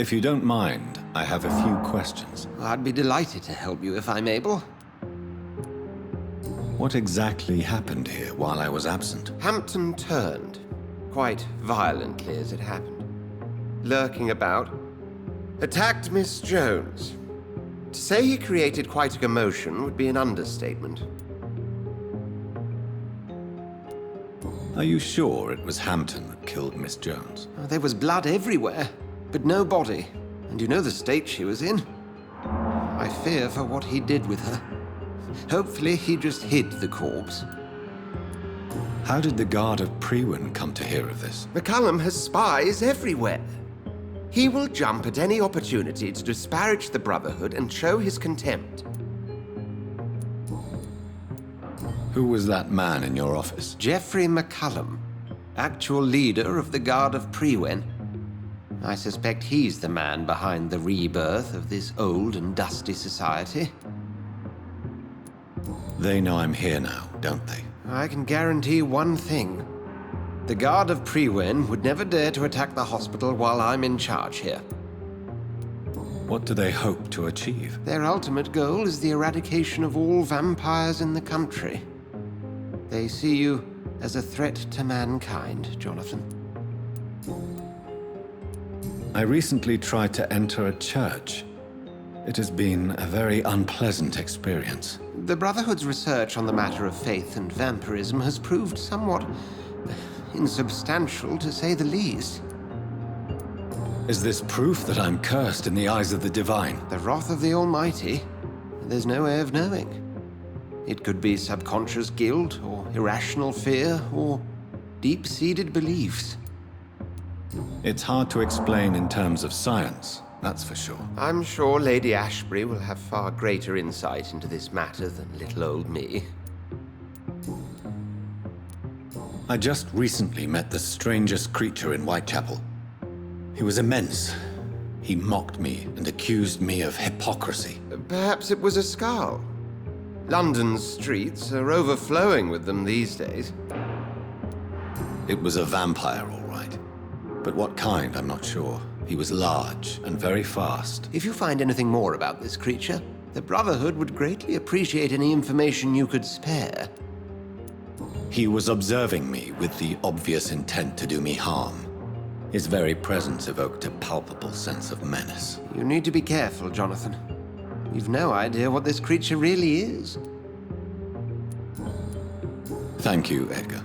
If you don't mind, I have a few questions. I'd be delighted to help you if I'm able. What exactly happened here while I was absent? Hampton turned, quite violently as it happened. Lurking about, attacked Miss Jones. To say he created quite a commotion would be an understatement. Are you sure it was Hampton that killed Miss Jones? Oh, there was blood everywhere, but no body. And you know the state she was in. I fear for what he did with her. Hopefully he just hid the corpse. How did the guard of Przewodnik come to hear of this? McCullum has spies everywhere. He will jump at any opportunity to disparage the Brotherhood and show his contempt. Who was that man in your office? Geoffrey McCullum, actual leader of the Guard of Przewodnik. I suspect he's the man behind the rebirth of this old and dusty society. They know I'm here now, don't they? I can guarantee one thing. The Guard of Przewodnik would never dare to attack the hospital while I'm in charge here. What do they hope to achieve? Their ultimate goal is the eradication of all vampires in the country. They see you as a threat to mankind, Jonathan. I recently tried to enter a church. It has been a very unpleasant experience. The Brotherhood's research on the matter of faith and vampirism has proved somewhat insubstantial, to say the least. Is this proof that I'm cursed in the eyes of the divine? The wrath of the Almighty? There's no way of knowing. It could be subconscious guilt, or irrational fear, or deep-seated beliefs. It's hard to explain in terms of science, that's for sure. I'm sure Lady Ashbury will have far greater insight into this matter than little old me. I just recently met the strangest creature in Whitechapel. He was immense. He mocked me and accused me of hypocrisy. Perhaps it was a skull. London's streets are overflowing with them these days. It was a vampire, all right. But what kind, I'm not sure. He was large and very fast. If you find anything more about this creature, the Brotherhood would greatly appreciate any information you could spare. He was observing me with the obvious intent to do me harm. His very presence evoked a palpable sense of menace. You need to be careful, Jonathan. You've no idea what this creature really is. Thank you, Edgar.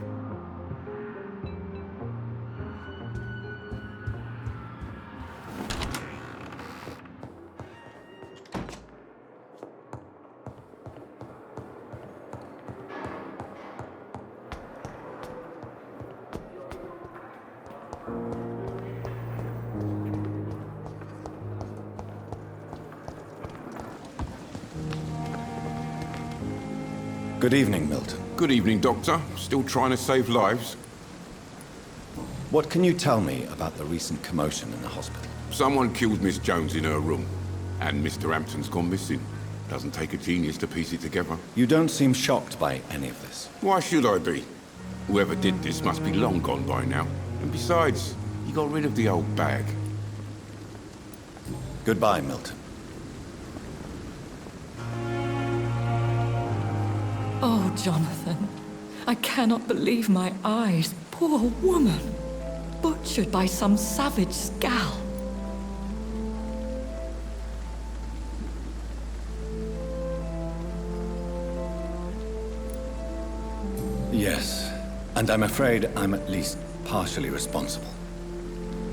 Good evening, Milton. Good evening, Doctor. Still trying to save lives? What can you tell me about the recent commotion in the hospital? Someone killed Miss Jones in her room, and Mr. Hampton's gone missing. Doesn't take a genius to piece it together. You don't seem shocked by any of this. Why should I be? Whoever did this must be long gone by now. And besides, he got rid of the old bag. Goodbye, Milton. Oh, Jonathan, I cannot believe my eyes. Poor woman, butchered by some savage scowl. Yes, and I'm afraid I'm at least partially responsible.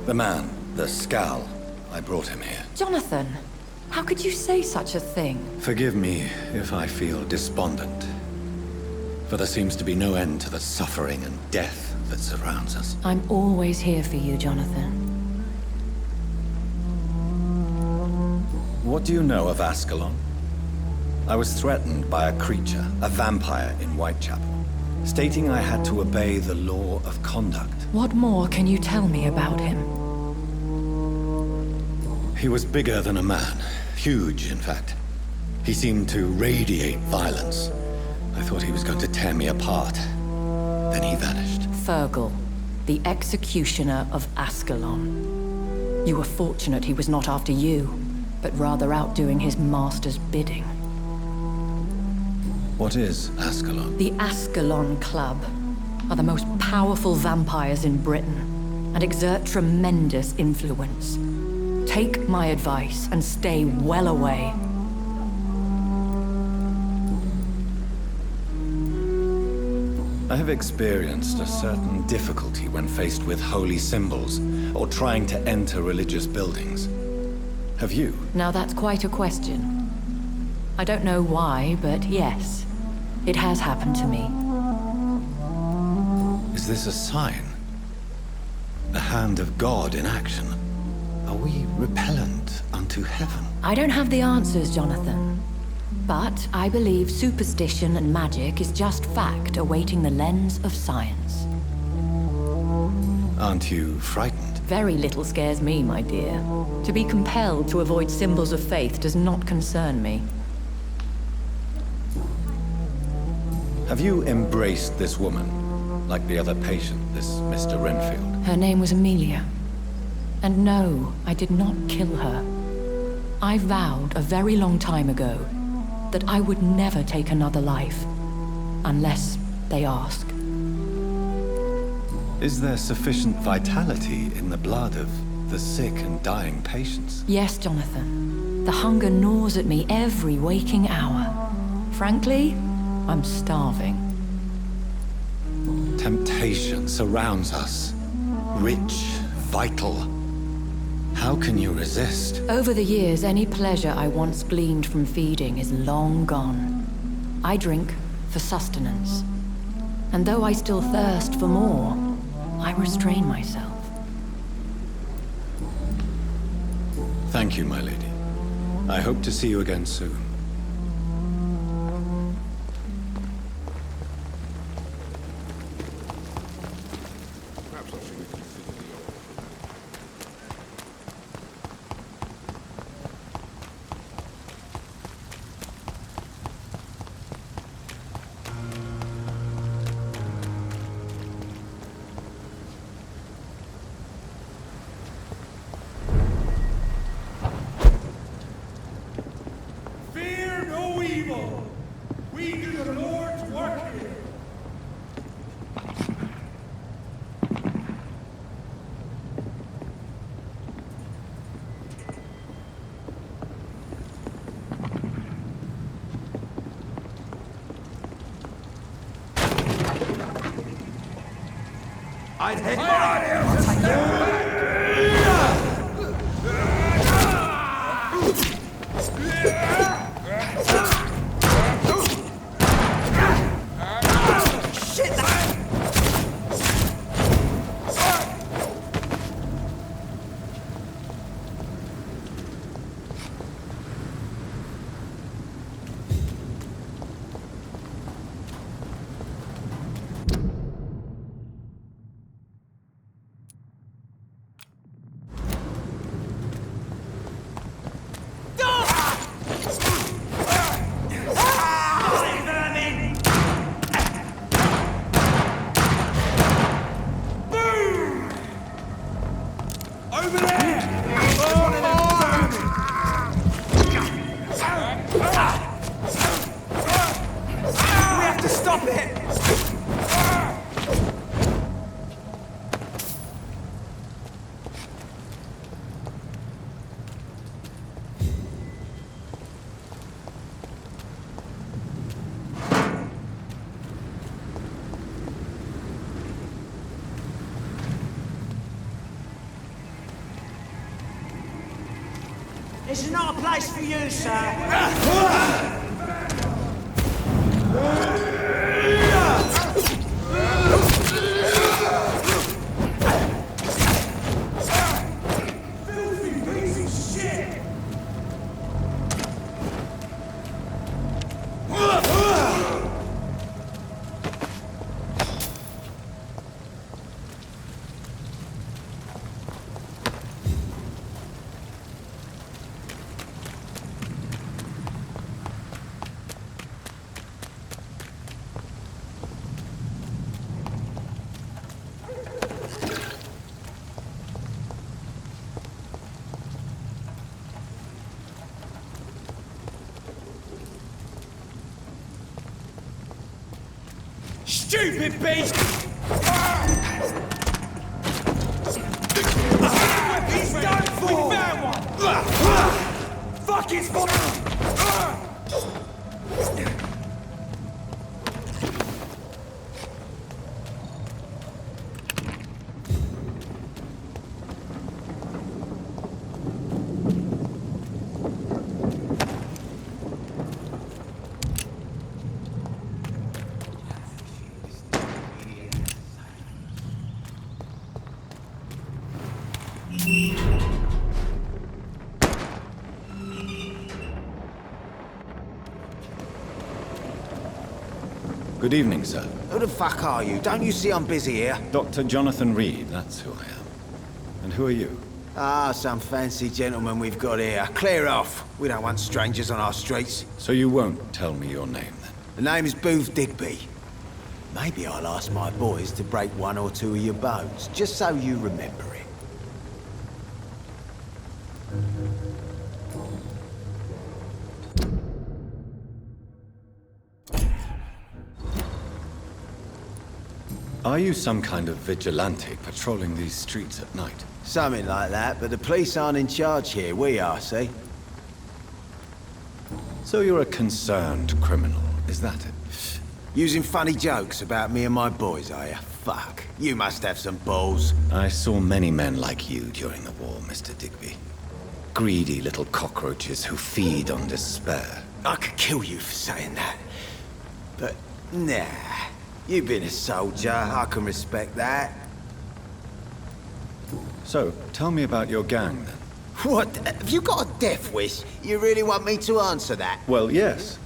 The man, the scowl, I brought him here. Jonathan, how could you say such a thing? Forgive me if I feel despondent. For there seems to be no end to the suffering and death that surrounds us. I'm always here for you, Jonathan. What do you know of Ascalon? I was threatened by a creature, a vampire in Whitechapel, stating I had to obey the law of conduct. What more can you tell me about him? He was bigger than a man. Huge, in fact. He seemed to radiate violence. I thought he was going to tear me apart. Then he vanished. Fergal, the executioner of Ascalon. You were fortunate he was not after you, but rather out doing his master's bidding. What is Ascalon? The Ascalon Club are the most powerful vampires in Britain and exert tremendous influence. Take my advice and stay well away. I have experienced a certain difficulty when faced with holy symbols or trying to enter religious buildings. Have you? Now that's quite a question. I don't know why, but yes, it has happened to me. Is this a sign? The hand of God in action? Are we repellent unto heaven? I don't have the answers, Jonathan. But I believe superstition and magic is just fact awaiting the lens of science. Aren't you frightened? Very little scares me, my dear. To be compelled to avoid symbols of faith does not concern me. Have you embraced this woman, like the other patient, this Mr. Renfield? Her name was Amelia. And no, I did not kill her. I vowed a very long time ago that I would never take another life, unless they ask. Is there sufficient vitality in the blood of the sick and dying patients? Yes, Jonathan. The hunger gnaws at me every waking hour. Frankly, I'm starving. Temptation surrounds us. Rich, vital. How can you resist? Over the years, any pleasure I once gleaned from feeding is long gone. I drink for sustenance. And though I still thirst for more, I restrain myself. Thank you, my lady. I hope to see you again soon. Perhaps I should reconsider the offer. Fear no evil. We do the Lord's work here. I'd head right here to take you back. This is not a place for you, sir. Filthy piece of shit. Stupid beast! He's done for! We found one! Fucking spot! Good evening, sir. Who the fuck are you? Don't you see I'm busy here? Dr. Jonathan Reed, that's who I am. And who are you? Ah, some fancy gentleman we've got here. Clear off. We don't want strangers on our streets. So you won't tell me your name, then? The name is Booth Digby. Maybe I'll ask my boys to break one or two of your bones, just so you remember it. Are you some kind of vigilante patrolling these streets at night? Something like that, but the police aren't in charge here. We are, see? So you're a concerned criminal, is that it? Using funny jokes about me and my boys, are you? Fuck. You must have some balls. I saw many men like you during the war, Mr. Digby. Greedy little cockroaches who feed on despair. I could kill you for saying that. But, nah. You've been a soldier. I can respect that. So, tell me about your gang, then. What? Have you got a death wish? You really want me to answer that? Well, yes.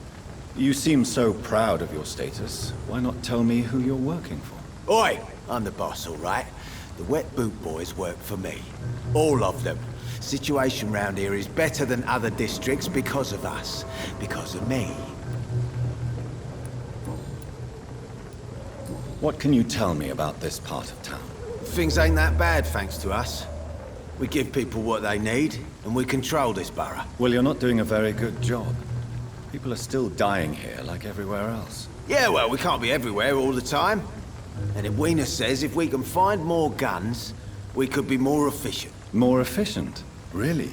You seem so proud of your status. Why not tell me who you're working for? Oi! I'm the boss, all right? The Wet Boot Boys work for me. All of them. Situation round here is better than other districts because of us. Because of me. What can you tell me about this part of town? Things ain't that bad, thanks to us. We give people what they need, and we control this borough. Well, you're not doing a very good job. People are still dying here like everywhere else. Yeah, well, we can't be everywhere all the time. And Edwina says if we can find more guns, we could be more efficient. More efficient? Really?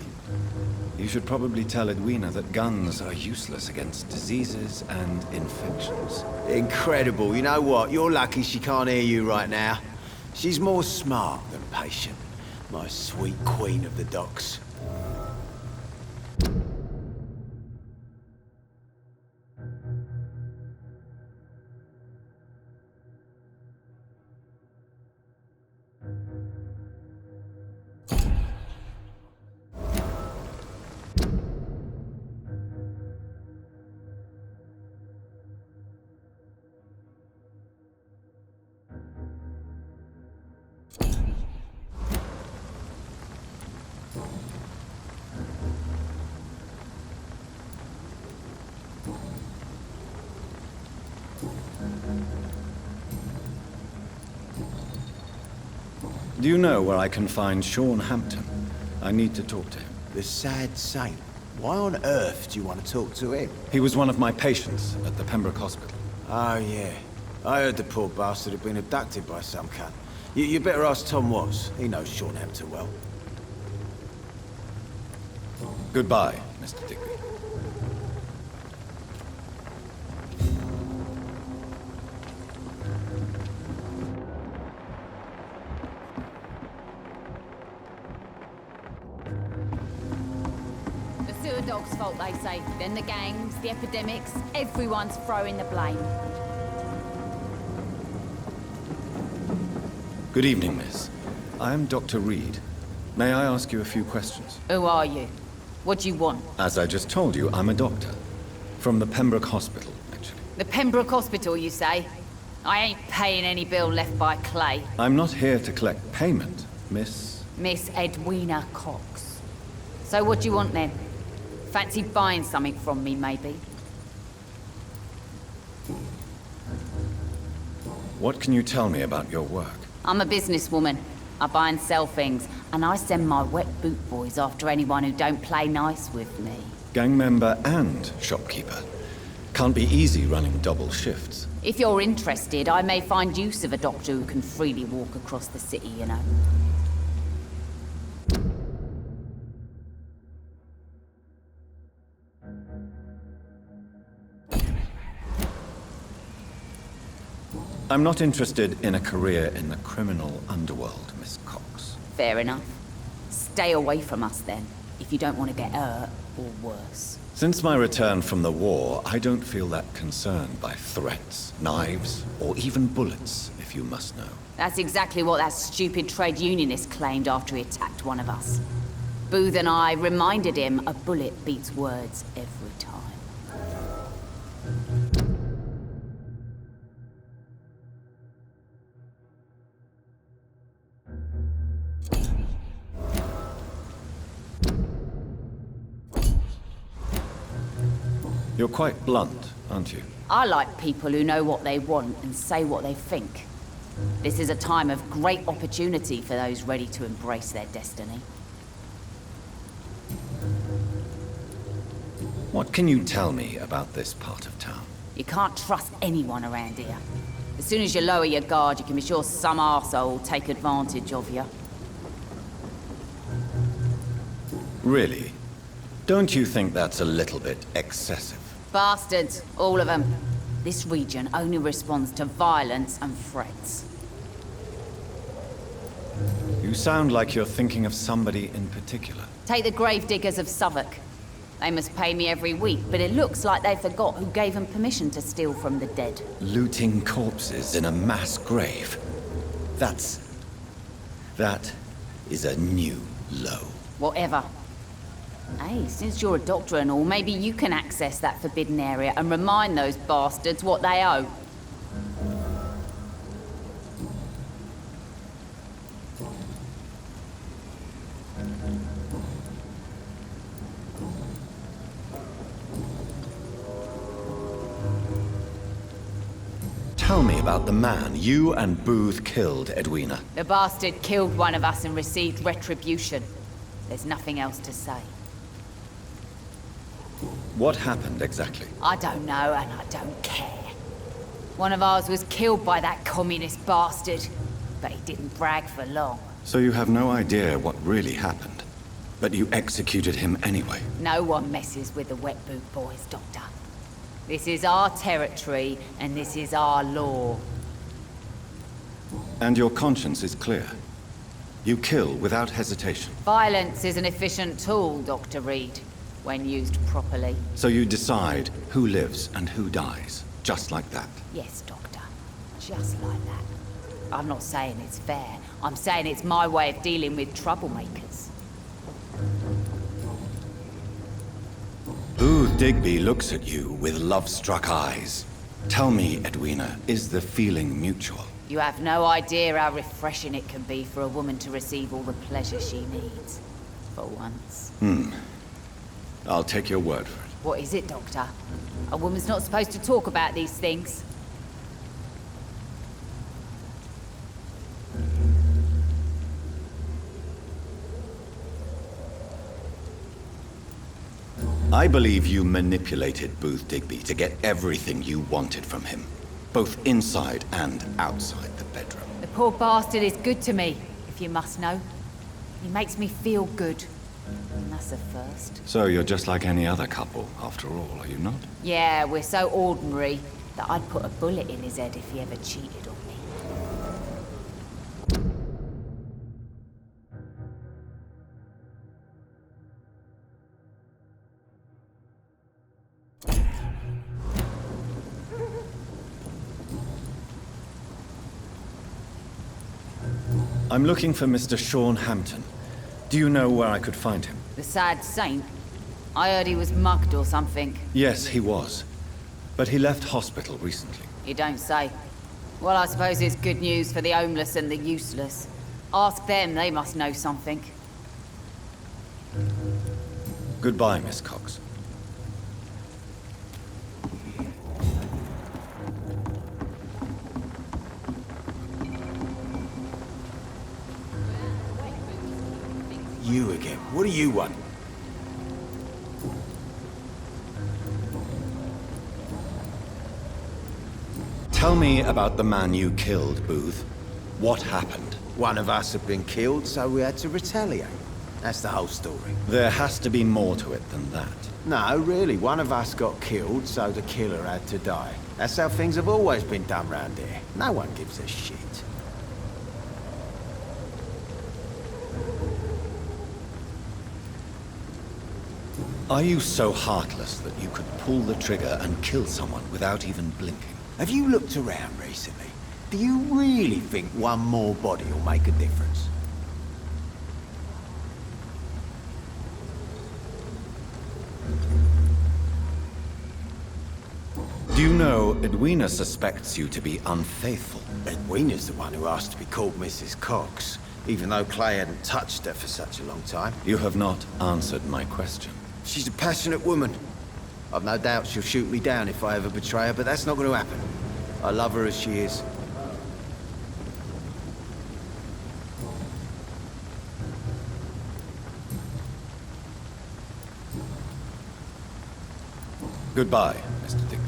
You should probably tell Edwina that guns are useless against diseases and infections. Incredible. You know what? You're lucky she can't hear you right now. She's more smart than patient. My sweet queen of the docks. Do you know where I can find Sean Hampton? I need to talk to him. The sad saint. Why on earth do you want to talk to him? He was one of my patients at the Pembroke Hospital. Oh, yeah. I heard the poor bastard had been abducted by some cunt. You better ask Tom Watts. He knows Sean Hampton well. Goodbye, Mr. Digby. The sewer dog's fault, they say. Then the gangs, the epidemics, everyone's throwing the blame. Good evening, miss. I am Dr. Reed. May I ask you a few questions? Who are you? What do you want? As I just told you, I'm a doctor. From the Pembroke Hospital, actually. The Pembroke Hospital, you say? I ain't paying any bill left by Clay. I'm not here to collect payment, miss. Miss Edwina Cox. So what do you want then? Fancy buying something from me, maybe? What can you tell me about your work? I'm a businesswoman. I buy and sell things, and I send my wet boot boys after anyone who don't play nice with me. Gang member and shopkeeper. Can't be easy running double shifts. If you're interested, I may find use of a doctor who can freely walk across the city, you know. I'm not interested in a career in the criminal underworld, Miss Cox. Fair enough. Stay away from us then, if you don't want to get hurt, or worse. Since my return from the war, I don't feel that concerned by threats, knives, or even bullets, if you must know. That's exactly what that stupid trade unionist claimed after he attacked one of us. Booth and I reminded him a bullet beats words every time. You're quite blunt, aren't you? I like people who know what they want and say what they think. This is a time of great opportunity for those ready to embrace their destiny. What can you tell me about this part of town? You can't trust anyone around here. As soon as you lower your guard, you can be sure some arsehole will take advantage of you. Really? Don't you think that's a little bit excessive? Bastards, all of them. This region only responds to violence and threats. You sound like you're thinking of somebody in particular. Take the gravediggers of Southwark. They must pay me every week, but it looks like they forgot who gave them permission to steal from the dead. Looting corpses in a mass grave. That is a new low. Whatever. Hey, since you're a doctor and all, maybe you can access that forbidden area and remind those bastards what they owe. Tell me about the man you and Booth killed, Edwina. The bastard killed one of us and received retribution. There's nothing else to say. What happened exactly? I don't know, and I don't care. One of ours was killed by that communist bastard, but he didn't brag for long. So you have no idea what really happened, but you executed him anyway. No one messes with the wet boot boys, Doctor. This is our territory, and this is our law. And your conscience is clear. You kill without hesitation. Violence is an efficient tool, Dr. Reed, when used properly. So you decide who lives and who dies, just like that. Yes, Doctor. Just like that. I'm not saying it's fair. I'm saying it's my way of dealing with troublemakers. Booth Digby looks at you with love-struck eyes. Tell me, Edwina, is the feeling mutual? You have no idea how refreshing it can be for a woman to receive all the pleasure she needs. For once. I'll take your word for it. What is it, Doctor? A woman's not supposed to talk about these things. I believe you manipulated Booth Digby to get everything you wanted from him, both inside and outside the bedroom. The poor bastard is good to me, if you must know. He makes me feel good. And that's a first. So you're just like any other couple, after all, are you not? Yeah, we're so ordinary that I'd put a bullet in his head if he ever cheated on me. I'm looking for Mr. Sean Hampton. Do you know where I could find him? The sad saint? I heard he was mugged or something. Yes, he was. But he left hospital recently. You don't say. Well, I suppose it's good news for the homeless and the useless. Ask them, they must know something. Goodbye, Miss Cox. You again. What do you want? Tell me about the man you killed, Booth. What happened? One of us had been killed, so we had to retaliate. That's the whole story. There has to be more to it than that. No, really, one of us got killed, so the killer had to die. That's how things have always been done round here. No one gives a shit. Are you so heartless that you could pull the trigger and kill someone without even blinking? Have you looked around recently? Do you really think one more body will make a difference? Do you know Edwina suspects you to be unfaithful? Edwina's the one who asked to be called Mrs. Cox, even though Clay hadn't touched her for such a long time. You have not answered my question. She's a passionate woman. I've no doubt she'll shoot me down if I ever betray her, but that's not going to happen. I love her as she is. Goodbye, Mr. Digby.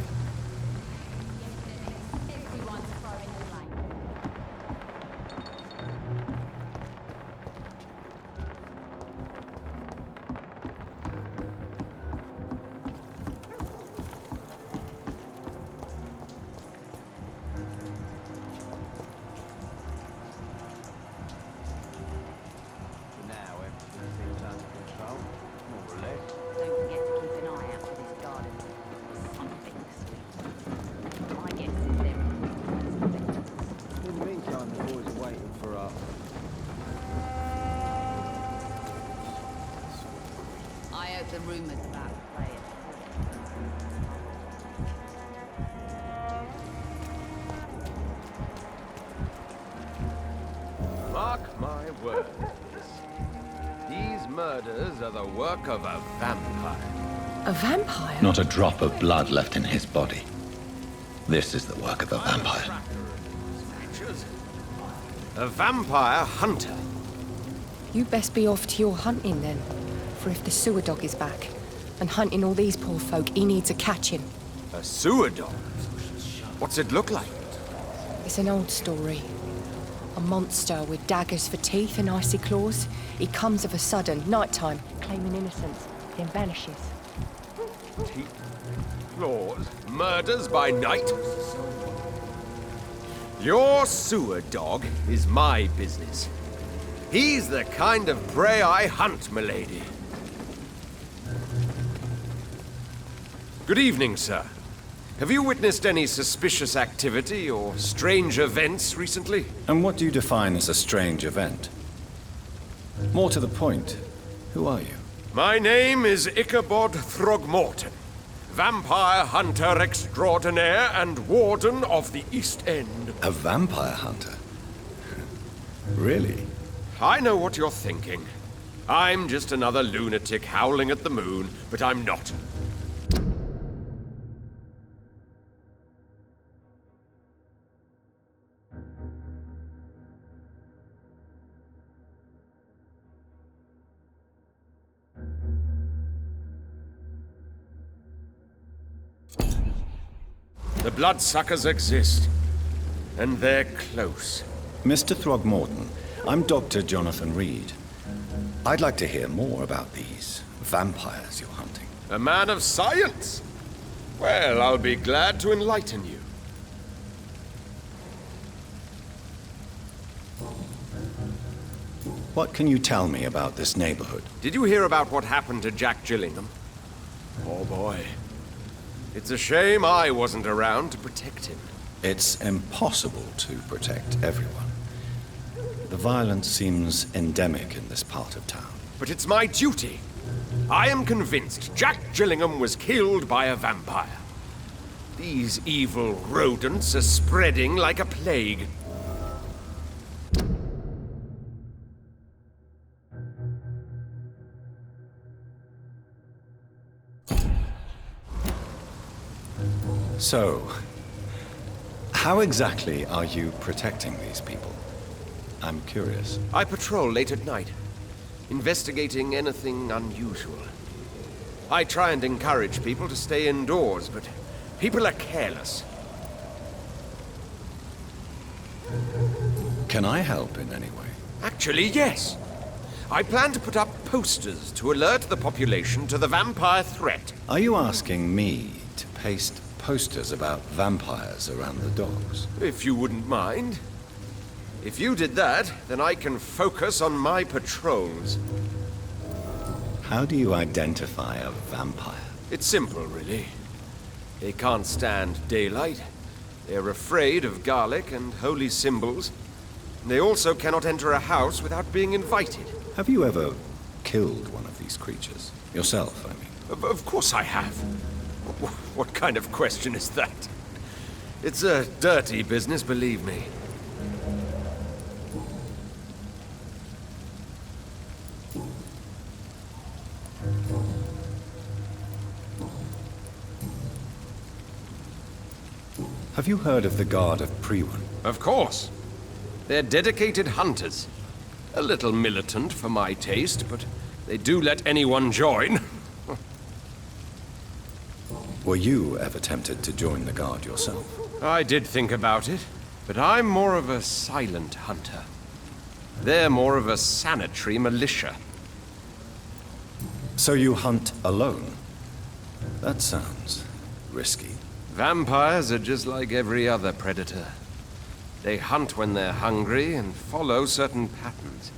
The rumors about players. Mark my words. These murders are the work of a vampire. A vampire? Not a drop of blood left in his body. This is the work of a vampire. A vampire hunter. You best be off to your hunting then. For if the sewer dog is back and hunting all these poor folk, he needs a catching. A sewer dog? What's it look like? It's an old story. A monster with daggers for teeth and icy claws. He comes of a sudden, nighttime, claiming innocence, then vanishes. Teeth, claws, murders by night? Your sewer dog is my business. He's the kind of prey I hunt, milady. Good evening, sir. Have you witnessed any suspicious activity or strange events recently? And what do you define as a strange event? More to the point, who are you? My name is Ichabod Throgmorton, vampire hunter extraordinaire and warden of the East End. A vampire hunter? Really? I know what you're thinking. I'm just another lunatic howling at the moon, but I'm not. The bloodsuckers exist, and they're close. Mr. Throgmorton, I'm Dr. Jonathan Reed. I'd like to hear more about these vampires you're hunting. A man of science? Well, I'll be glad to enlighten you. What can you tell me about this neighborhood? Did you hear about what happened to Jack Gillingham? Oh boy. It's a shame I wasn't around to protect him. It's impossible to protect everyone. The violence seems endemic in this part of town. But it's my duty. I am convinced Jack Gillingham was killed by a vampire. These evil rodents are spreading like a plague. So, how exactly are you protecting these people? I'm curious. I patrol late at night, investigating anything unusual. I try and encourage people to stay indoors, but people are careless. Can I help in any way? Actually, yes. I plan to put up posters to alert the population to the vampire threat. Are you asking me to paste posters about vampires around the docks? If you wouldn't mind. If you did that, then I can focus on my patrols. How do you identify a vampire? It's simple, really. They can't stand daylight. They're afraid of garlic and holy symbols. They also cannot enter a house without being invited. Have you ever killed one of these creatures? Yourself, I mean. Of course I have. What kind of question is that? It's a dirty business, believe me. Have you heard of the Guard of Przewodnik? Of course. They're dedicated hunters. A little militant for my taste, but they do let anyone join. Were you ever tempted to join the Guard yourself? I did think about it, but I'm more of a silent hunter. They're more of a sanitary militia. So you hunt alone? That sounds risky. Vampires are just like every other predator. They hunt when they're hungry and follow certain patterns.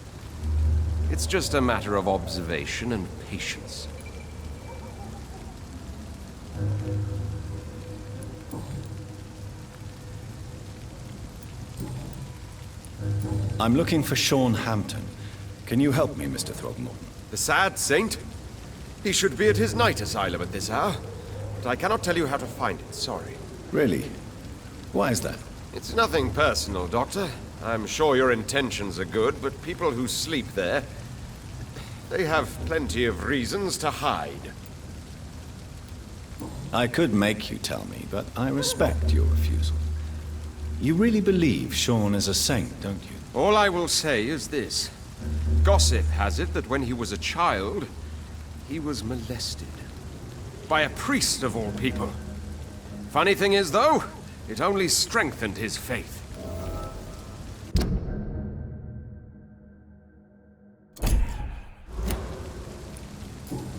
It's just a matter of observation and patience. I'm looking for Seanan Hampton. Can you help me, Mr. Throgmorton? The sad saint? He should be at his night asylum at this hour. But I cannot tell you how to find it, sorry. Really? Why is that? It's nothing personal, Doctor. I'm sure your intentions are good, but people who sleep there, they have plenty of reasons to hide. I could make you tell me, but I respect your refusal. You really believe Sean is a saint, don't you? All I will say is this. Gossip has it that when he was a child, he was molested. By a priest of all people. Funny thing is, though, it only strengthened his faith.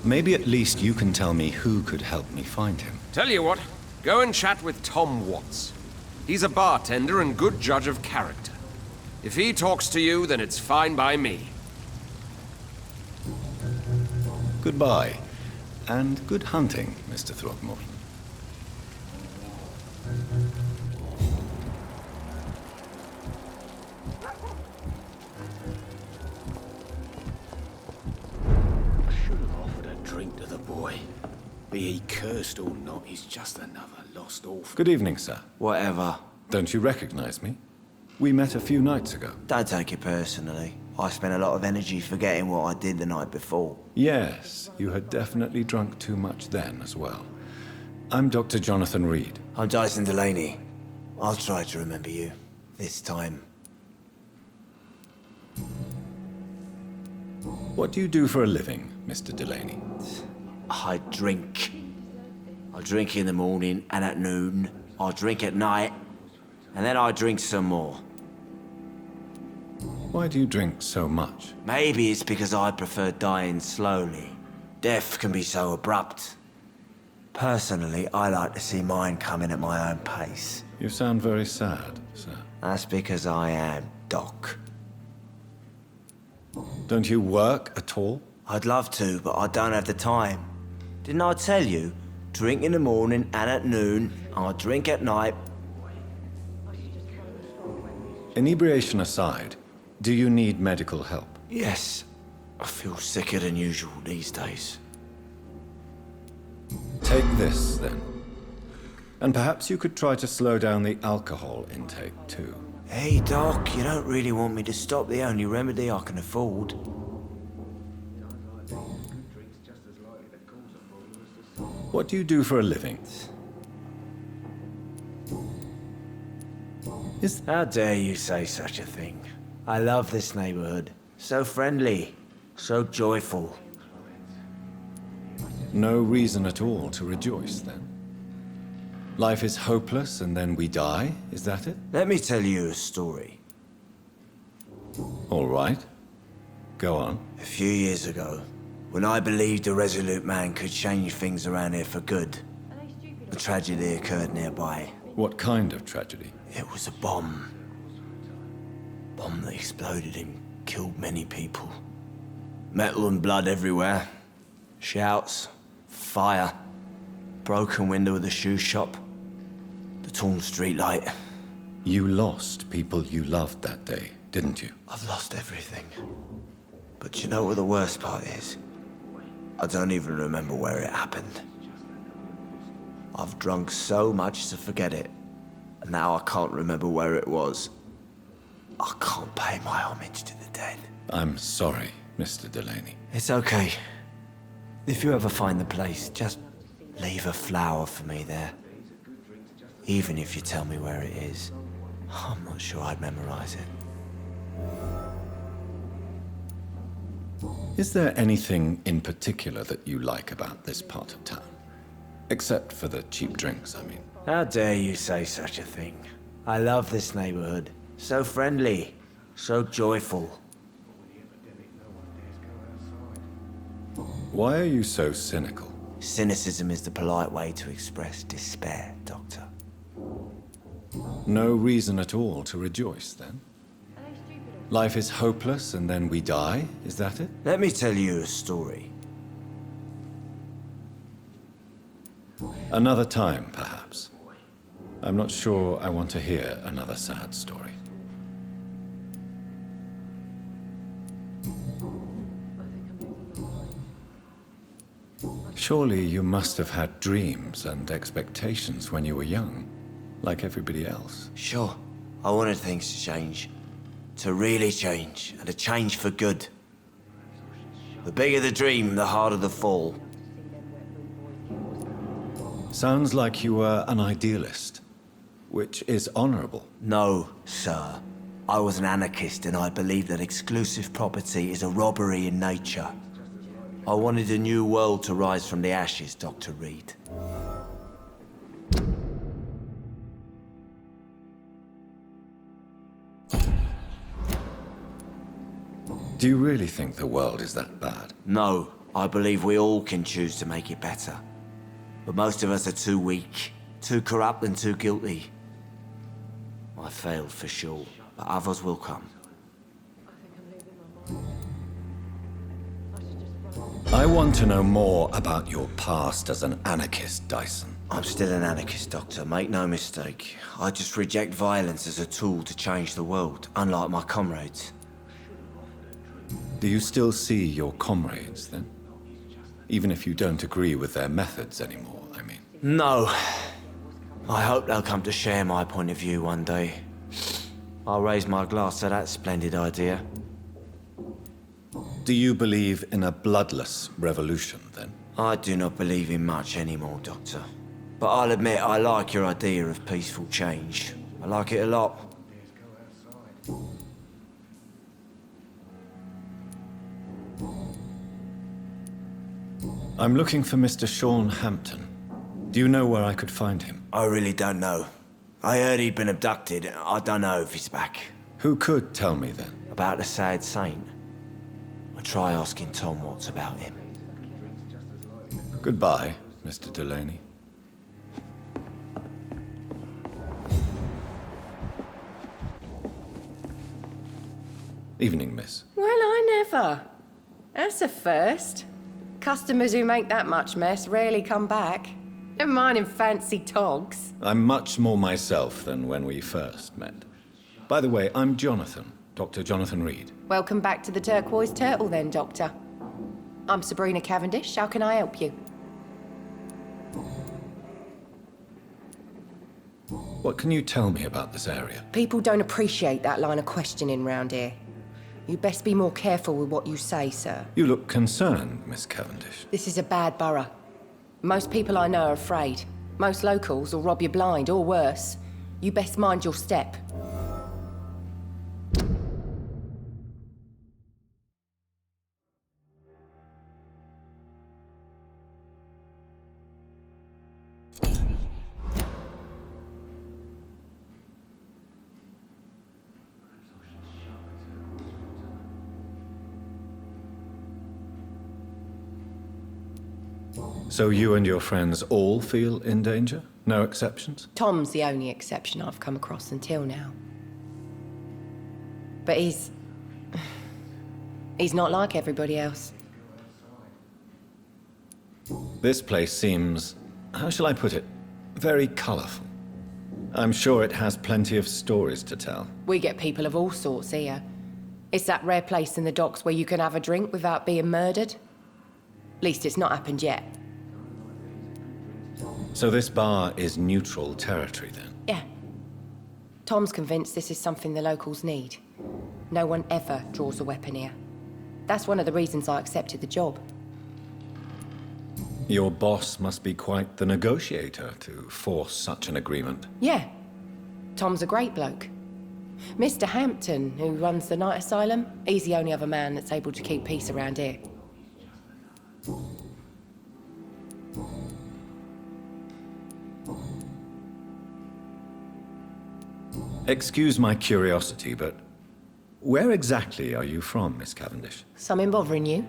Maybe at least you can tell me who could help me find him. Tell you what, go and chat with Tom Watts. He's a bartender and good judge of character. If he talks to you, then it's fine by me. Goodbye, and good hunting, Mr. Throgmorton. I should have offered a drink to the boy. Be he cursed or not, he's just another lost orphan. Good evening, sir. Whatever. Don't you recognize me? We met a few nights ago. Don't take it personally. I spent a lot of energy forgetting what I did the night before. Yes, you had definitely drunk too much then as well. I'm Dr. Jonathan Reed. I'm Dyson Delaney. I'll try to remember you. This time. What do you do for a living, Mr. Delaney? I drink. I drink in the morning and at noon. I drink at night. And then I drink some more. Why do you drink so much? Maybe it's because I prefer dying slowly. Death can be so abrupt. Personally, I like to see mine coming at my own pace. You sound very sad, sir. That's because I am Doc. Don't you work at all? I'd love to, but I don't have the time. Didn't I tell you? Drink in the morning and at noon. I drink at night. Inebriation aside, do you need medical help? Yes. I feel sicker than usual these days. Take this, then. And perhaps you could try to slow down the alcohol intake, too. Hey, Doc, you don't really want me to stop the only remedy I can afford. What do you do for a living? How dare you say such a thing? I love this neighborhood. So friendly, so joyful. No reason at all to rejoice, then. Life is hopeless and then we die, is that it? Let me tell you a story. All right. Go on. A few years ago, when I believed a resolute man could change things around here for good, a tragedy occurred nearby. What kind of tragedy? It was a bomb. Bomb that exploded and killed many people. Metal and blood everywhere. Shouts, fire, broken window of the shoe shop, the torn streetlight. You lost people you loved that day, didn't you? I've lost everything. But you know what the worst part is? I don't even remember where it happened. I've drunk so much to forget it, and now I can't remember where it was. I can't pay my homage to the dead. I'm sorry, Mr. Delaney. It's okay. If you ever find the place, just leave a flower for me there. Even if you tell me where it is, I'm not sure I'd memorize it. Is there anything in particular that you like about this part of town? Except for the cheap drinks, I mean. How dare you say such a thing? I love this neighborhood. So friendly, so joyful. Why are you so cynical? Cynicism is the polite way to express despair, Doctor. No reason at all to rejoice, then? Life is hopeless and then we die, is that it? Let me tell you a story. Another time, perhaps. I'm not sure I want to hear another sad story. Surely you must have had dreams and expectations when you were young, like everybody else. Sure, I wanted things to change. To really change, and to change for good. The bigger the dream, the harder the fall. Sounds like you were an idealist, which is honorable. No, sir. I was an anarchist and I believed that exclusive property is a robbery in nature. I wanted a new world to rise from the ashes, Dr. Reed. Do you really think the world is that bad? No, I believe we all can choose to make it better. But most of us are too weak, too corrupt and too guilty. I failed for sure, but others will come. I want to know more about your past as an anarchist, Dyson. I'm still an anarchist, Doctor, make no mistake. I just reject violence as a tool to change the world, unlike my comrades. Do you still see your comrades, then? Even if you don't agree with their methods anymore, I mean. No. I hope they'll come to share my point of view one day. I'll raise my glass to that splendid idea. Do you believe in a bloodless revolution, then? I do not believe in much anymore, Doctor. But I'll admit I like your idea of peaceful change. I like it a lot. I'm looking for Mr. Sean Hampton. Do you know where I could find him? I really don't know. I heard he'd been abducted. I don't know if he's back. Who could tell me, then? About the sad saint? I'll try asking Tom what's about him. Goodbye, Mr. Delaney. Evening, miss. Well, I never. That's a first. Customers who make that much mess rarely come back. Never mind in fancy togs. I'm much more myself than when we first met. By the way, I'm Jonathan, Dr. Jonathan Reed. Welcome back to the Turquoise Turtle then, Doctor. I'm Sabrina Cavendish. How can I help you? What can you tell me about this area? People don't appreciate that line of questioning round here. You'd best be more careful with what you say, sir. You look concerned, Miss Cavendish. This is a bad borough. Most people I know are afraid. Most locals will rob you blind, or worse. You best mind your step. So you and your friends all feel in danger? No exceptions? Tom's the only exception I've come across until now. But he's not like everybody else. This place seems, how shall I put it, very colourful. I'm sure it has plenty of stories to tell. We get people of all sorts here. It's that rare place in the docks where you can have a drink without being murdered. At least it's not happened yet. So this bar is neutral territory then? Yeah. Tom's convinced this is something the locals need. No one ever draws a weapon here. That's one of the reasons I accepted the job. Your boss must be quite the negotiator to force such an agreement. Yeah. Tom's a great bloke. Mr. Hampton, who runs the night asylum, he's the only other man that's able to keep peace around here. Excuse my curiosity, but where exactly are you from, Miss Cavendish? Something bothering you?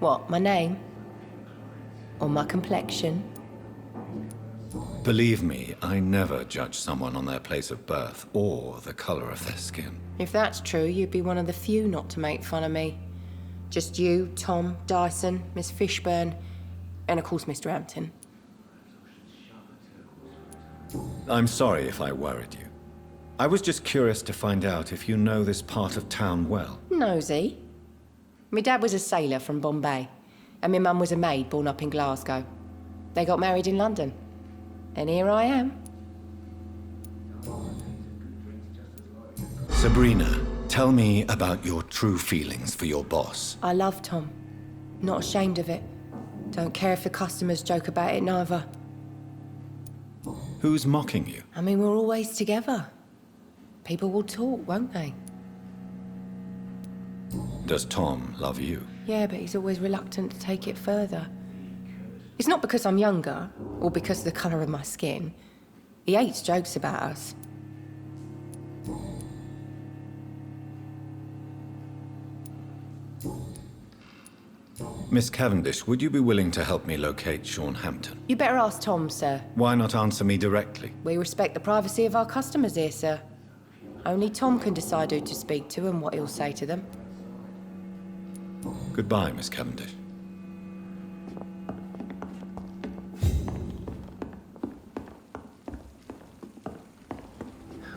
What, my name? Or my complexion? Believe me, I never judge someone on their place of birth or the color of their skin. If that's true, you'd be one of the few not to make fun of me. Just you, Tom, Dyson, Miss Fishburne, and of course Mr. Hampton. I'm sorry if I worried you. I was just curious to find out if you know this part of town well. Nosy. My dad was a sailor from Bombay, and my mum was a maid born up in Glasgow. They got married in London. And here I am. Sabrina, tell me about your true feelings for your boss. I love Tom. Not ashamed of it. Don't care if the customers joke about it neither. Who's mocking you? I mean, we're always together. People will talk, won't they? Does Tom love you? Yeah, but he's always reluctant to take it further. It's not because I'm younger, or because of the colour of my skin. He hates jokes about us. Miss Cavendish, would you be willing to help me locate Sean Hampton? You better ask Tom, sir. Why not answer me directly? We respect the privacy of our customers here, sir. Only Tom can decide who to speak to and what he'll say to them. Goodbye, Miss Cavendish.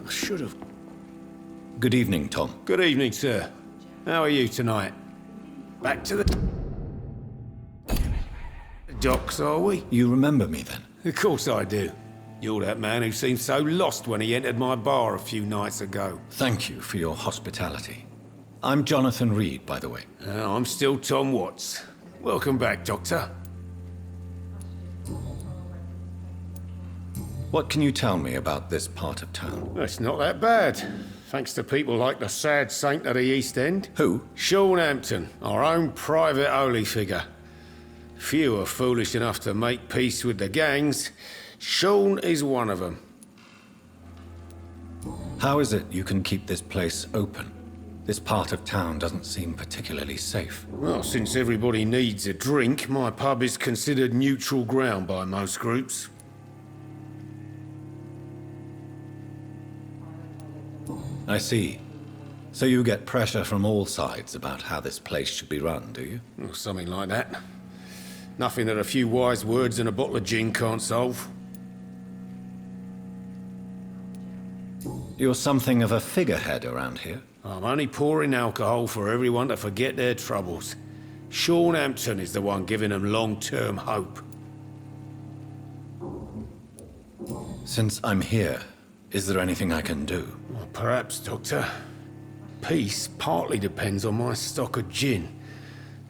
I should have. Good evening, Tom. Good evening, sir. How are you tonight? Back to the docks, are we? You remember me then? Of course I do. You're that man who seemed so lost when he entered my bar a few nights ago. Thank you for your hospitality. I'm Jonathan Reed, by the way. I'm still Tom Watts. Welcome back, Doctor. What can you tell me about this part of town? It's not that bad. Thanks to people like the sad saint of the East End. Who? Sean Hampton, our own private holy figure. Few are foolish enough to make peace with the gangs. Sean is one of them. How is it you can keep this place open? This part of town doesn't seem particularly safe. Well, since everybody needs a drink, my pub is considered neutral ground by most groups. I see. So you get pressure from all sides about how this place should be run, do you? Or something like that. Nothing that a few wise words and a bottle of gin can't solve. You're something of a figurehead around here. I'm only pouring alcohol for everyone to forget their troubles. Sean Hampton is the one giving them long-term hope. Since I'm here, is there anything I can do? Well, perhaps, Doctor. Peace partly depends on my stock of gin.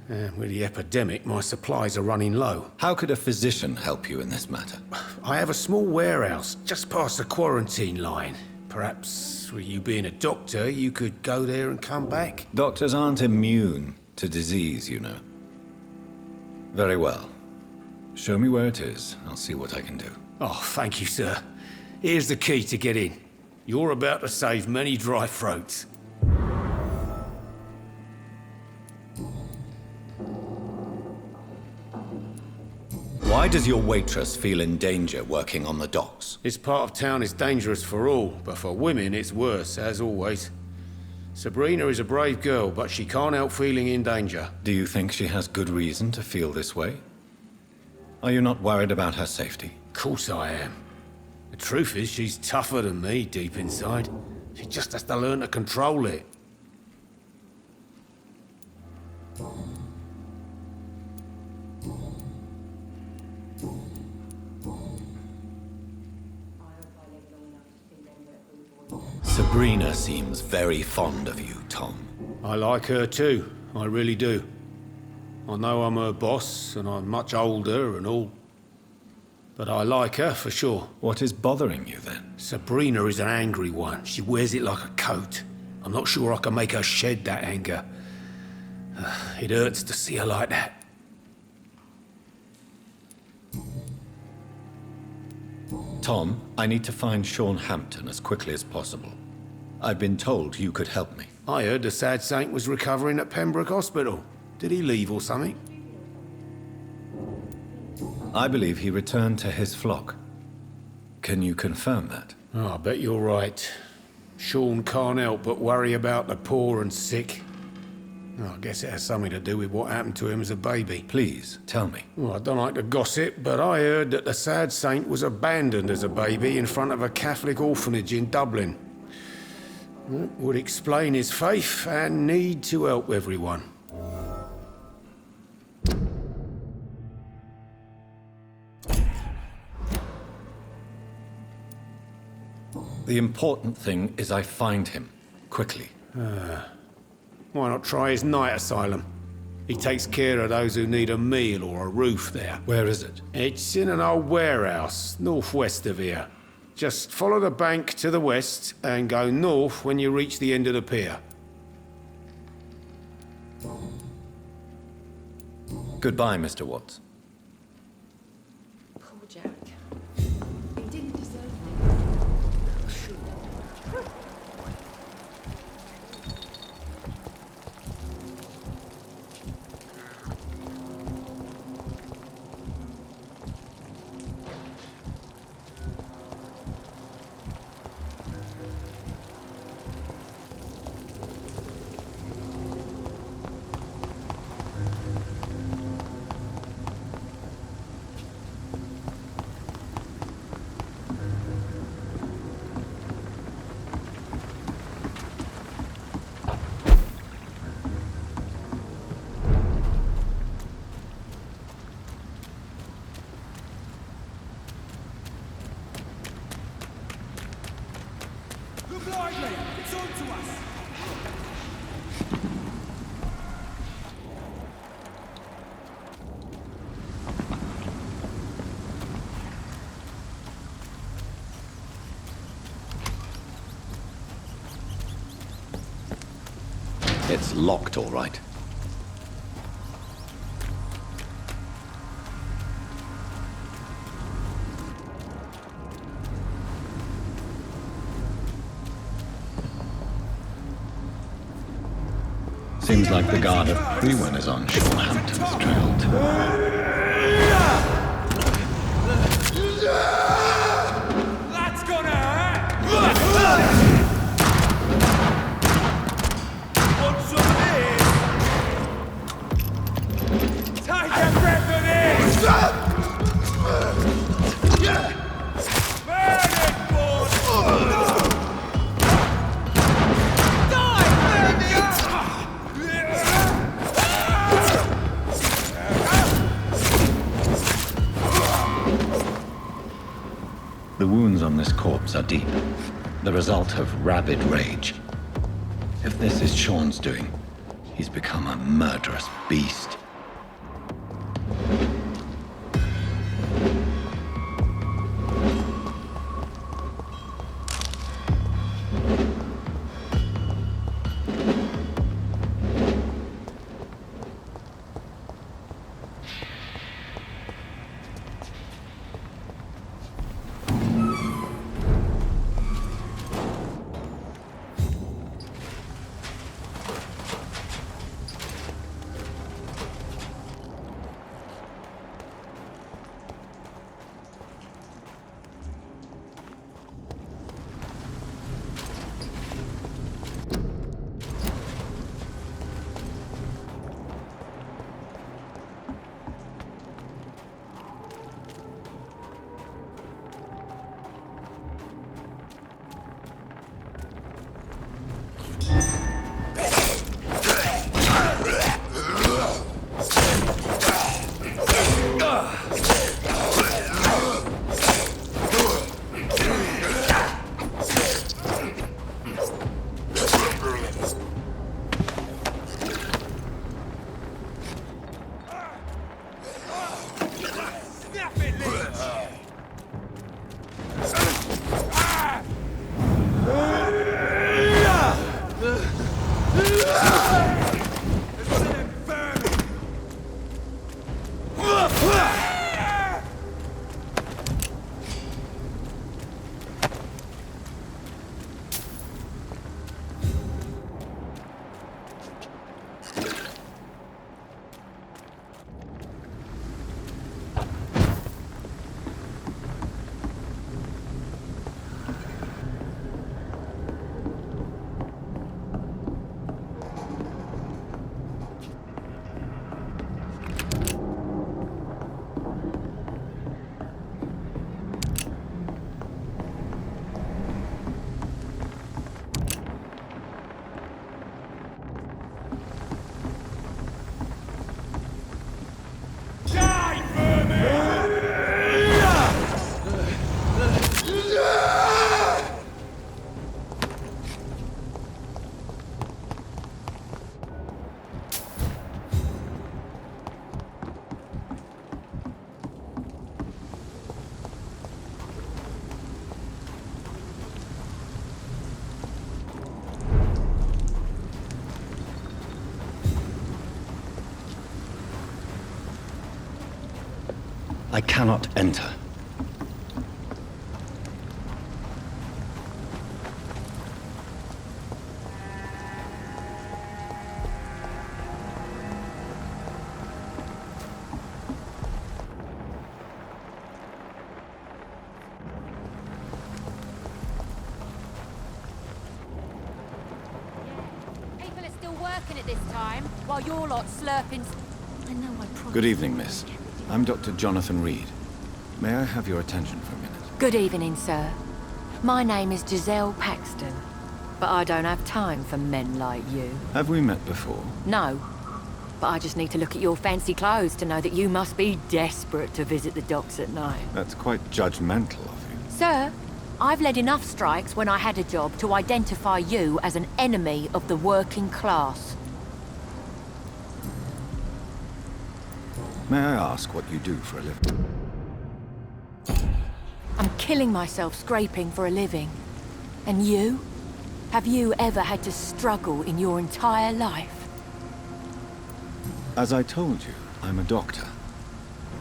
With the epidemic, my supplies are running low. How could a physician help you in this matter? I have a small warehouse just past the quarantine line. Perhaps, with you being a doctor, you could go there and come back? Doctors aren't immune to disease, you know. Very well. Show me where it is. I'll see what I can do. Oh, thank you, sir. Here's the key to get in. You're about to save many dry throats. Why does your waitress feel in danger working on the docks? This part of town is dangerous for all, but for women it's worse, as always. Sabrina is a brave girl, but she can't help feeling in danger. Do you think she has good reason to feel this way? Are you not worried about her safety? Of course I am. The truth is, she's tougher than me deep inside. She just has to learn to control it. Sabrina seems very fond of you, Tom. I like her too, I really do. I know I'm her boss, and I'm much older and all. But I like her, for sure. What is bothering you, then? Sabrina is an angry one. She wears it like a coat. I'm not sure I can make her shed that anger. It hurts to see her like that. Tom, I need to find Sean Hampton as quickly as possible. I've been told you could help me. I heard the sad saint was recovering at Pembroke Hospital. Did he leave or something? I believe he returned to his flock. Can you confirm that? Oh, I bet you're right. Sean can't help but worry about the poor and sick. Oh, I guess it has something to do with what happened to him as a baby. Please, tell me. Well, I don't like to gossip, but I heard that the sad saint was abandoned as a baby in front of a Catholic orphanage in Dublin. That would explain his faith and need to help everyone. The important thing is I find him, quickly. Why not try his night asylum? He takes care of those who need a meal or a roof there. Where is it? It's in an old warehouse, northwest of here. Just follow the bank to the west and go north when you reach the end of the pier. Goodbye, Mr. Watts. Poor Jack. He didn't deserve it. Look lively! It's on to us! It's locked, all right. Seems like the guard of Prewen is on Sean Hampton's trail, too. That's gonna hurt! Want some of this? Take a breath of this! Burn it, boys! The wounds on this corpse are deep, the result of rabid rage. If this is Sean's doing, he's become a murderous beast. I cannot enter. People are still working at this time, while you're lot slurping... I know I promised... Good evening, miss. I'm Dr. Jonathan Reed. May I have your attention for a minute? Good evening, sir. My name is Giselle Paxton, but I don't have time for men like you. Have we met before? No, but I just need to look at your fancy clothes to know that you must be desperate to visit the docks at night. That's quite judgmental of you. Sir, I've led enough strikes when I had a job to identify you as an enemy of the working class. May I ask what you do for a living? I'm killing myself scraping for a living. And you? Have you ever had to struggle in your entire life? As I told you, I'm a doctor.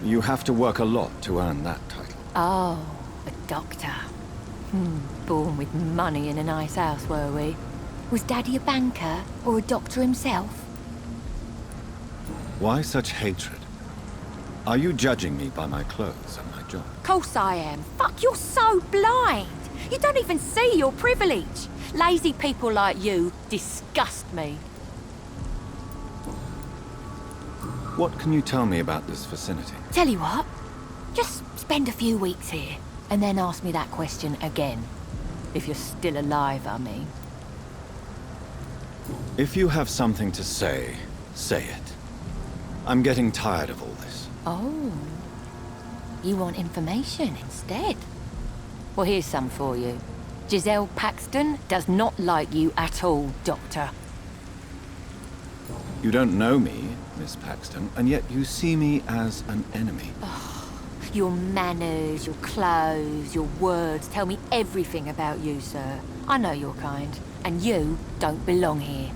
You have to work a lot to earn that title. Oh, a doctor. Born with money in a nice house, were we? Was Daddy a banker or a doctor himself? Why such hatred? Are you judging me by my clothes and my job? Course I am. Fuck, you're so blind. You don't even see your privilege. Lazy people like you disgust me. What can you tell me about this vicinity? Tell you what, just spend a few weeks here, and then ask me that question again. If you're still alive, I mean. If you have something to say, say it. I'm getting tired of all this. Oh. You want information instead? Well, here's some for you. Giselle Paxton does not like you at all, Doctor. You don't know me, Miss Paxton, and yet you see me as an enemy. Your manners, your clothes, your words tell me everything about you, sir. I know your kind, and you don't belong here.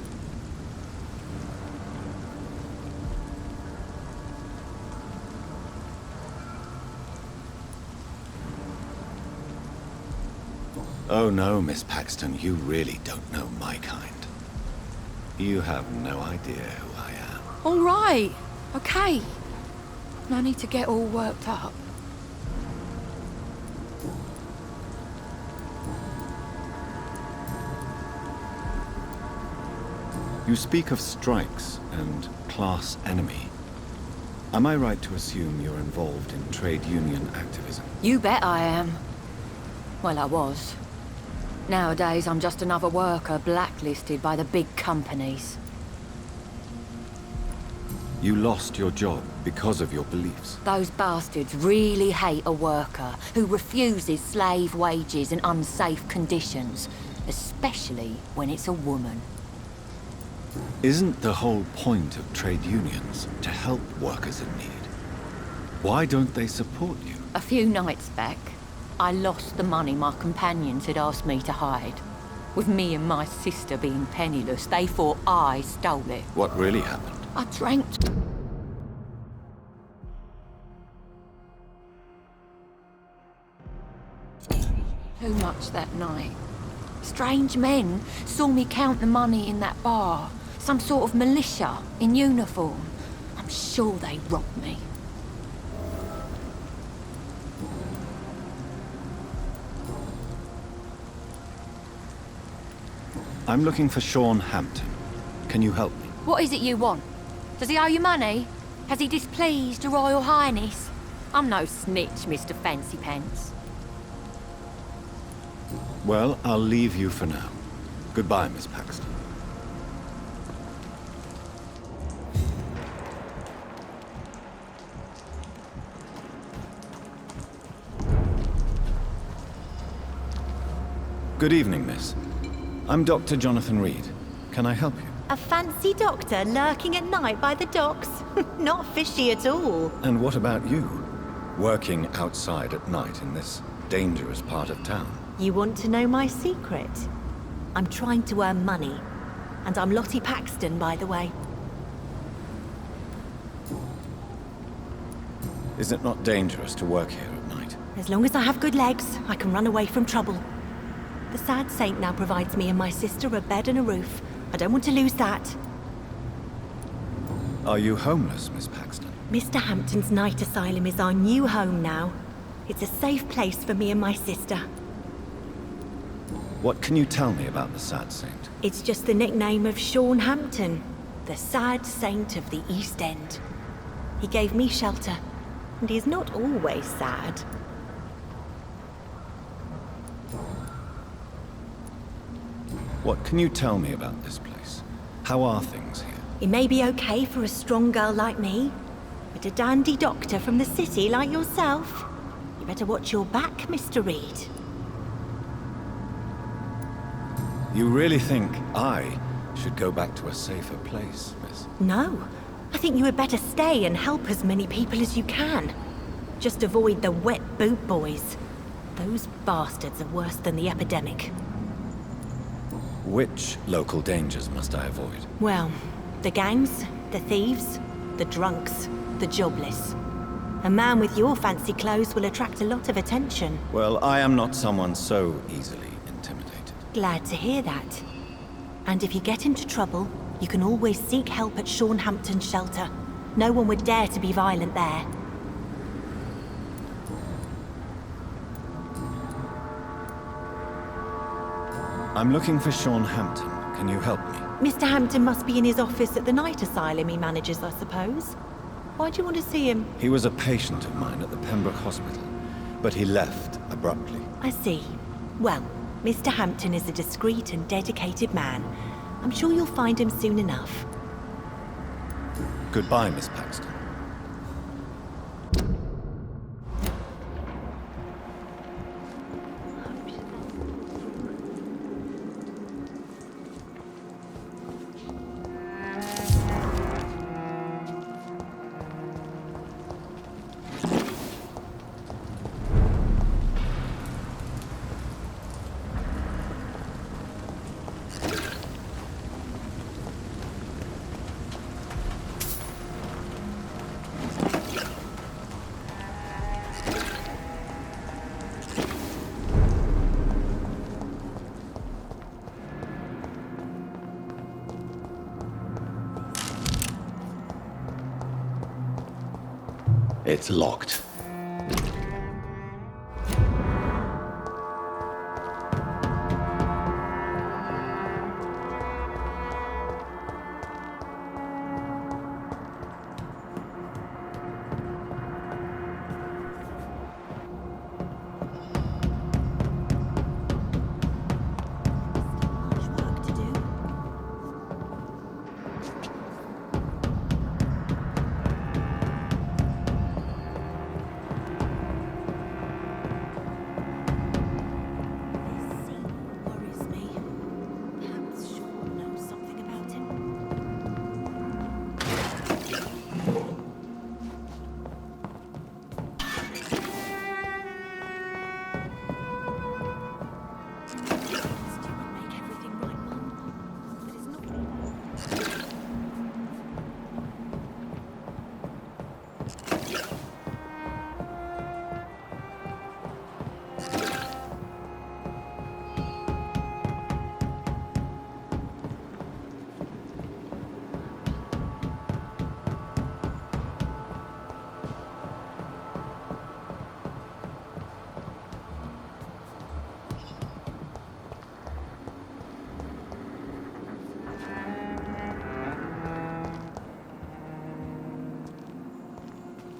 Oh no, Miss Paxton, you really don't know my kind. You have no idea who I am. All right, okay. No need to get all worked up. You speak of strikes and class enemy. Am I right to assume you're involved in trade union activism? You bet I am. Well, I was. Nowadays, I'm just another worker blacklisted by the big companies. You lost your job because of your beliefs. Those bastards really hate a worker who refuses slave wages and unsafe conditions, especially when it's a woman. Isn't the whole point of trade unions to help workers in need? Why don't they support you? A few nights back, I lost the money my companions had asked me to hide. With me and my sister being penniless, they thought I stole it. What really happened? I drank... too much that night. Strange men saw me count the money in that bar. Some sort of militia in uniform. I'm sure they robbed me. I'm looking for Seanan Hampton. Can you help me? What is it you want? Does he owe you money? Has he displeased your Royal Highness? I'm no snitch, Mr. Fancy Pants. Well, I'll leave you for now. Goodbye, Miss Paxton. Good evening, miss. I'm Dr. Jonathan Reed. Can I help you? A fancy doctor lurking at night by the docks? Not fishy at all. And what about you? Working outside at night in this dangerous part of town? You want to know my secret? I'm trying to earn money. And I'm Lottie Paxton, by the way. Is it not dangerous to work here at night? As long as I have good legs, I can run away from trouble. The sad saint now provides me and my sister a bed and a roof. I don't want to lose that. Are you homeless, Miss Paxton? Mr. Hampton's night asylum is our new home now. It's a safe place for me and my sister. What can you tell me about the sad saint? It's just the nickname of Sean Hampton, the sad saint of the East End. He gave me shelter, and he's not always sad. What can you tell me about this place? How are things here? It may be okay for a strong girl like me, but a dandy doctor from the city like yourself, you better watch your back, Mr. Reed. You really think I should go back to a safer place, miss? No. I think you had better stay and help as many people as you can. Just avoid the wet boot boys. Those bastards are worse than the epidemic. Which local dangers must I avoid? Well, the gangs, the thieves, the drunks, the jobless. A man with your fancy clothes will attract a lot of attention. Well, I am not someone so easily intimidated. Glad to hear that. And if you get into trouble, you can always seek help at Sean Hampton's shelter. No one would dare to be violent there. I'm looking for Sean Hampton. Can you help me? Mr. Hampton must be in his office at the night asylum he manages, I suppose. Why do you want to see him? He was a patient of mine at the Pembroke Hospital, but he left abruptly. I see. Well, Mr. Hampton is a discreet and dedicated man. I'm sure you'll find him soon enough. Goodbye, Miss Paxton. It's locked.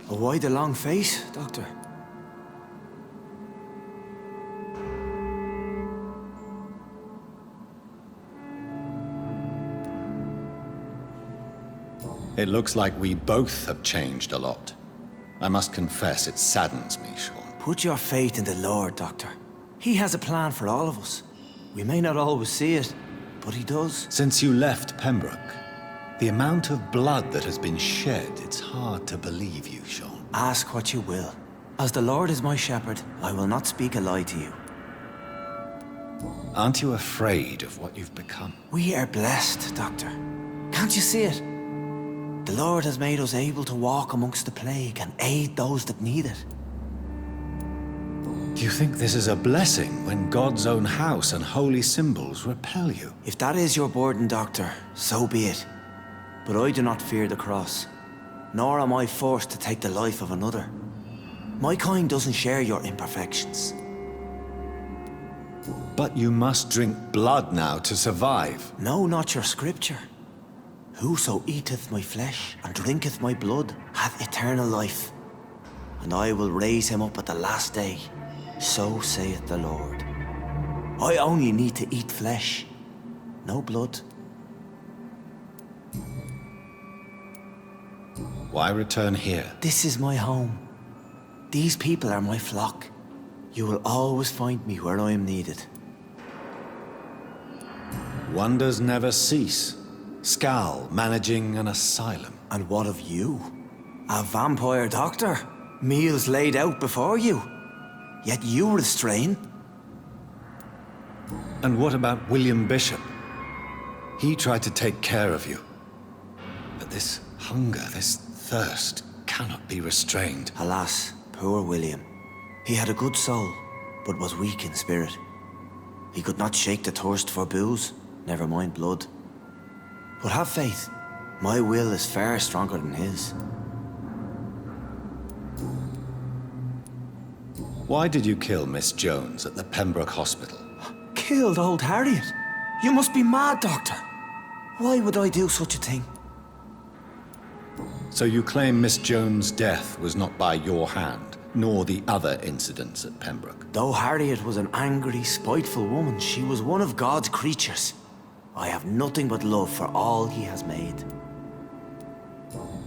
Why the long face, Doctor? It looks like we both have changed a lot. I must confess, it saddens me, Sean. Put your faith in the Lord, Doctor. He has a plan for all of us. We may not always see it, but he does. Since you left Pembroke, the amount of blood that has been shed, it's hard to believe you, Sean. Ask what you will. As the Lord is my shepherd, I will not speak a lie to you. Aren't you afraid of what you've become? We are blessed, Doctor. Can't you see it? The Lord has made us able to walk amongst the plague and aid those that need it. Do you think this is a blessing when God's own house and holy symbols repel you? If that is your burden, Doctor, so be it. But I do not fear the cross, nor am I forced to take the life of another. My kind doesn't share your imperfections. But you must drink blood now to survive. No, not your scripture. Whoso eateth my flesh and drinketh my blood hath eternal life, and I will raise him up at the last day. So saith the Lord. I only need to eat flesh, no blood. Why return here? This is my home. These people are my flock. You will always find me where I am needed. Wonders never cease. Scal managing an asylum. And what of you? A vampire doctor? Meals laid out before you. Yet you restrain. And what about William Bishop? He tried to take care of you. But this hunger, this thirst, cannot be restrained. Alas, poor William. He had a good soul, but was weak in spirit. He could not shake the thirst for booze, never mind blood. But have faith. My will is far stronger than his. Why did you kill Miss Jones at the Pembroke Hospital? Killed old Harriet? You must be mad, Doctor. Why would I do such a thing? So you claim Miss Jones' death was not by your hand, nor the other incidents at Pembroke? Though Harriet was an angry, spiteful woman, she was one of God's creatures. I have nothing but love for all he has made.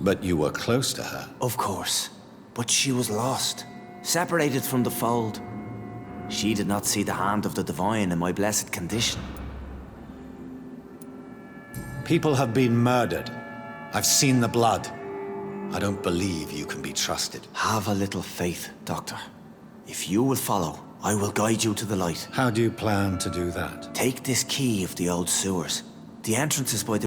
But you were close to her. Of course. But she was lost, separated from the fold. She did not see the hand of the divine in my blessed condition. People have been murdered. I've seen the blood. I don't believe you can be trusted. Have a little faith, Doctor. If you will follow, I will guide you to the light. How do you plan to do that? Take this key of the old sewers. The entrance is by the